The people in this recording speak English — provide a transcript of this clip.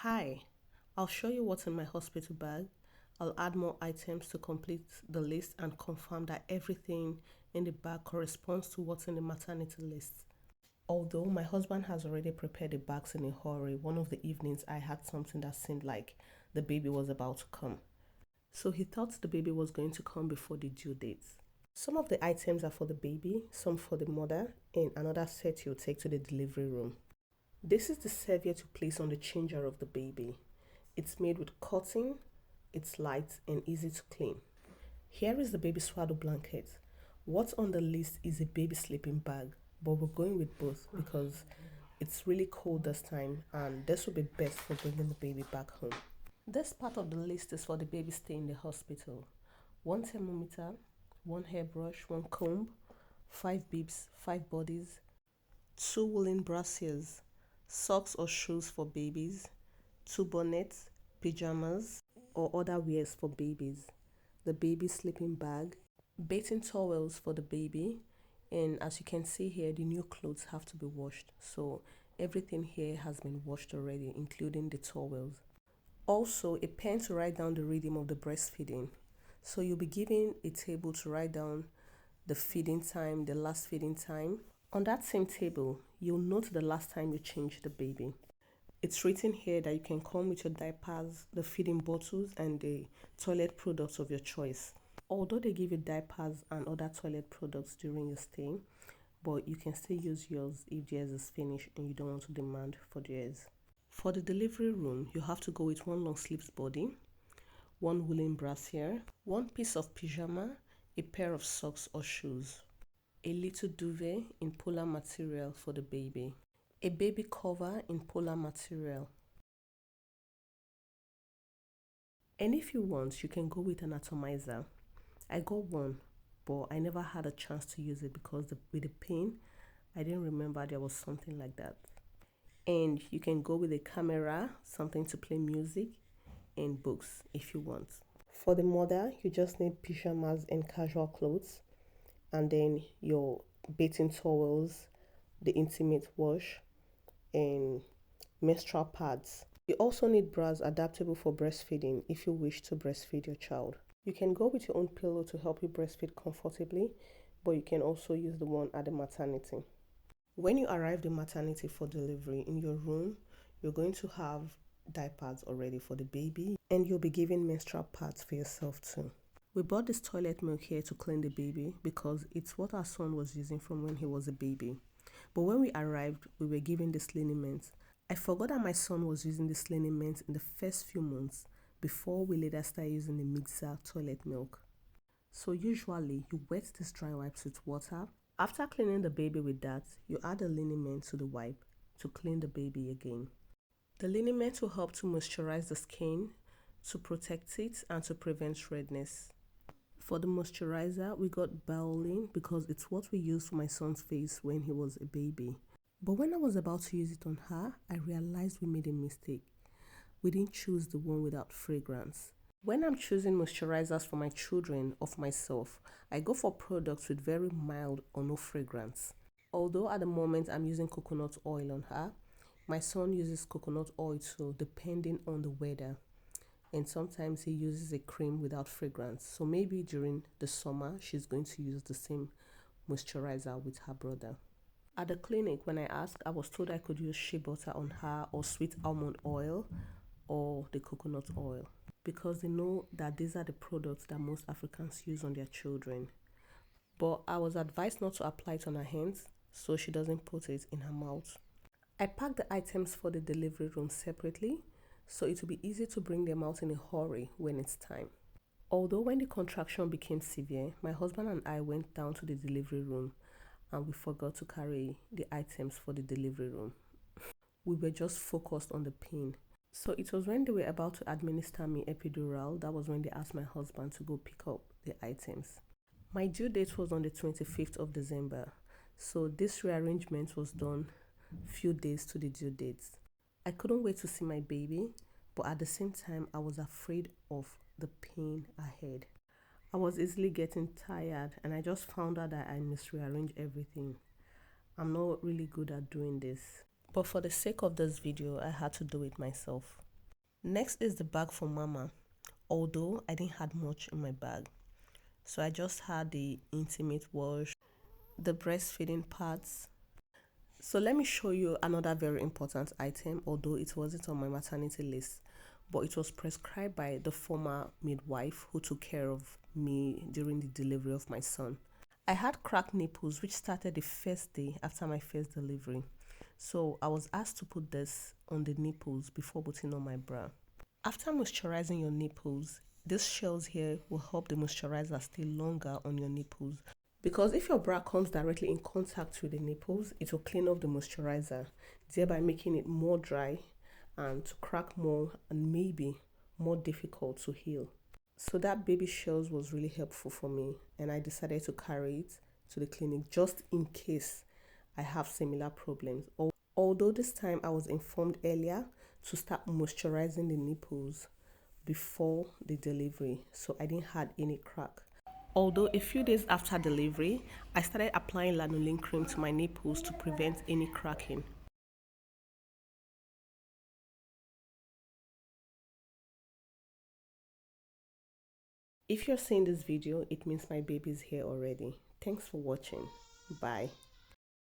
Hi, I'll show you what's in my hospital bag. I'll add more items to complete the list and confirm that everything in the bag corresponds to what's in the maternity list. Although my husband has already prepared the bags in a hurry, one of the evenings I had something that seemed like the baby was about to come. So he thought the baby was going to come before the due date. Some of the items are for the baby, some for the mother, and another set you'll take to the delivery room. This is the serviette to place on the changer of the baby. It's made with cotton, it's light and easy to clean. Here is the baby swaddle blanket. What's on the list is a baby sleeping bag, but we're going with both because it's really cold this time and this will be best for bringing the baby back home. This part of the list is for the baby stay in the hospital. One thermometer, one hairbrush, one comb, 5 bibs, 5 bodies, 2 woolen brassiers, socks or shoes for babies, 2 bonnets, pajamas, or other wears for babies, the baby sleeping bag, bathing towels for the baby, and as you can see here, the new clothes have to be washed. So everything here has been washed already, including the towels. Also, a pen to write down the rhythm of the breastfeeding. So you'll be given a table to write down the feeding time, the last feeding time. On that same table, you'll note the last time you changed the baby. It's written here that you can come with your diapers, the feeding bottles, and the toilet products of your choice. Although they give you diapers and other toilet products during your stay, but you can still use yours if theirs is finished and you don't want to demand for theirs. For the delivery room, you have to go with one long sleeves body, one woolen brassiere, one piece of pyjama, a pair of socks or shoes, a little duvet in polar material for the baby, a baby cover in polar material. And if you want, you can go with an atomizer. I got one, but I never had a chance to use it because with the pain, I didn't remember there was something like that. And you can go with a camera, something to play music, and books if you want. For the mother, you just need pajamas and casual clothes, and then your bathing towels, the intimate wash, and menstrual pads. You also need bras adaptable for breastfeeding if you wish to breastfeed your child. You can go with your own pillow to help you breastfeed comfortably, but you can also use the one at the maternity. When you arrive the maternity for delivery in your room, you're going to have diapers already for the baby and you'll be given menstrual pads for yourself too. We bought this toilet milk here to clean the baby because it's what our son was using from when he was a baby. But when we arrived, we were given this liniment. I forgot that my son was using this liniment in the first few months before we later started using the mixer toilet milk. So usually you wet these dry wipes with water. After cleaning the baby with that, you add the liniment to the wipe to clean the baby again. The liniment will help to moisturize the skin, to protect it, and to prevent redness. For the moisturizer, we got Bioline because it's what we used for my son's face when he was a baby. But when I was about to use it on her, I realized we made a mistake. We didn't choose the one without fragrance. When I'm choosing moisturizers for my children or for myself, I go for products with very mild or no fragrance. Although at the moment I'm using coconut oil on her, my son uses coconut oil too, depending on the weather. And sometimes he uses a cream without fragrance. So maybe during the summer, she's going to use the same moisturizer with her brother. At the clinic, when I asked, I was told I could use shea butter on her or sweet almond oil or the coconut oil because they know that these are the products that most Africans use on their children. But I was advised not to apply it on her hands so she doesn't put it in her mouth. I packed the items for the delivery room separately so it will be easy to bring them out in a hurry when it's time. Although when the contraction became severe, my husband and I went down to the delivery room and we forgot to carry the items for the delivery room. We were just focused on the pain. So it was when they were about to administer me epidural, that was when they asked my husband to go pick up the items. My due date was on the 25th of December, so this rearrangement was done few days to the due date. I couldn't wait to see my baby, but at the same time, I was afraid of the pain ahead. I was easily getting tired and I just found out that I misrearranged everything. I'm not really good at doing this. But for the sake of this video, I had to do it myself. Next is the bag for mama. Although I didn't have much in my bag, so I just had the intimate wash, the breastfeeding pads. So let me show you another very important item, although it wasn't on my maternity list, but it was prescribed by the former midwife who took care of me during the delivery of my son. I had cracked nipples, which started the first day after my first delivery. So I was asked to put this on the nipples before putting on my bra. After moisturizing your nipples, these shells here will help the moisturizer stay longer on your nipples. Because if your bra comes directly in contact with the nipples, it will clean off the moisturizer, thereby making it more dry and to crack more and maybe more difficult to heal. So that baby shells was really helpful for me, and I decided to carry it to the clinic just in case I have similar problems. Although this time I was informed earlier to start moisturizing the nipples before the delivery, so I didn't have any crack. Although a few days after delivery, I started applying lanolin cream to my nipples to prevent any cracking. If you're seeing this video, it means my baby is here already. Thanks for watching. Bye.